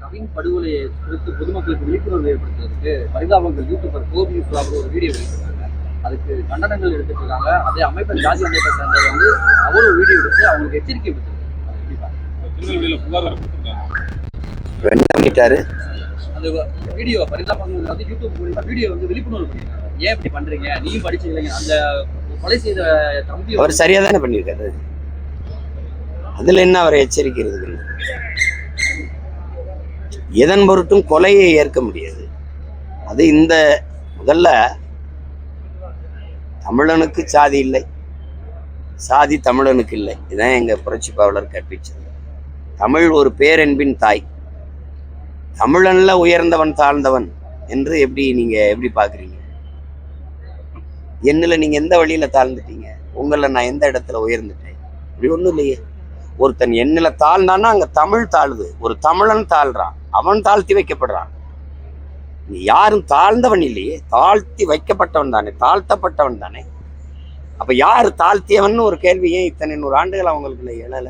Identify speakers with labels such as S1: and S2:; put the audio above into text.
S1: கவின் படுகொலையை குறித்து பொதுமக்களுக்கு விழிப்புணர்வு ஏற்படுத்துறதுக்கு பரிதாபங்கள் யூடியூபர் கோபி ஒரு வீடியோ வெளியிட்டிருக்காங்க. அதுக்கு கண்டனங்கள் எடுத்துட்டு இருக்காங்க. அதே அமைப்பை ஜாதி அமைப்பை சேர்ந்தவர் வந்து அவரும் வீடியோ எடுத்து அவங்களுக்கு எச்சரிக்கை விடுத்திருக்காங்க. அந்த வீடியோ பரிதாபங்கள் வந்து யூடியூப் மூலியமா வீடியோ வந்து விழிப்புணர்வு பண்ணிருக்காங்க. ஏன் இப்படி பண்றீங்க, நீயும் படிச்சீங்க, அந்த கொலை செய்த தம்பி
S2: அவர் சரியா தானே பண்ணியிருக்காரு. அதுல என்ன அவரை எச்சரிக்கிறது? எதன் பொருட்டும் கொலையை ஏற்க முடியாது. அது இந்த முதல்ல தமிழனுக்கு சாதி இல்லை, சாதி தமிழனுக்கு இல்லை. இதுதான் எங்க புரட்சி பாவலர் கற்பிச்சது. தமிழ் ஒரு பேரன்பின் தாய். தமிழன்ல உயர்ந்தவன் தாழ்ந்தவன் என்று எப்படி பாக்குறீங்க? என்னில் நீங்க எந்த வழியில தாழ்ந்துட்டீங்க? உங்களை நான் எந்த இடத்துல உயர்ந்துட்டேன்? இப்படி ஒண்ணும் இல்லையே. ஒருத்தன் என்னில தாழ்ந்தான்னா அங்க தமிழ் தாழ்வு. ஒரு தமிழன் தாழ்றான், அவன் தாழ்த்தி வைக்கப்படுறான். நீ யாரும் தாழ்ந்தவன் இல்லையே, தாழ்த்தி வைக்கப்பட்டவன் தானே, தாழ்த்தப்பட்டவன் தானே. அப்ப யாரு தாழ்த்தியவன் ஒரு கேள்வி ஏன் இத்தனை 100 ஆண்டுகள் அவங்களுக்கு எழல?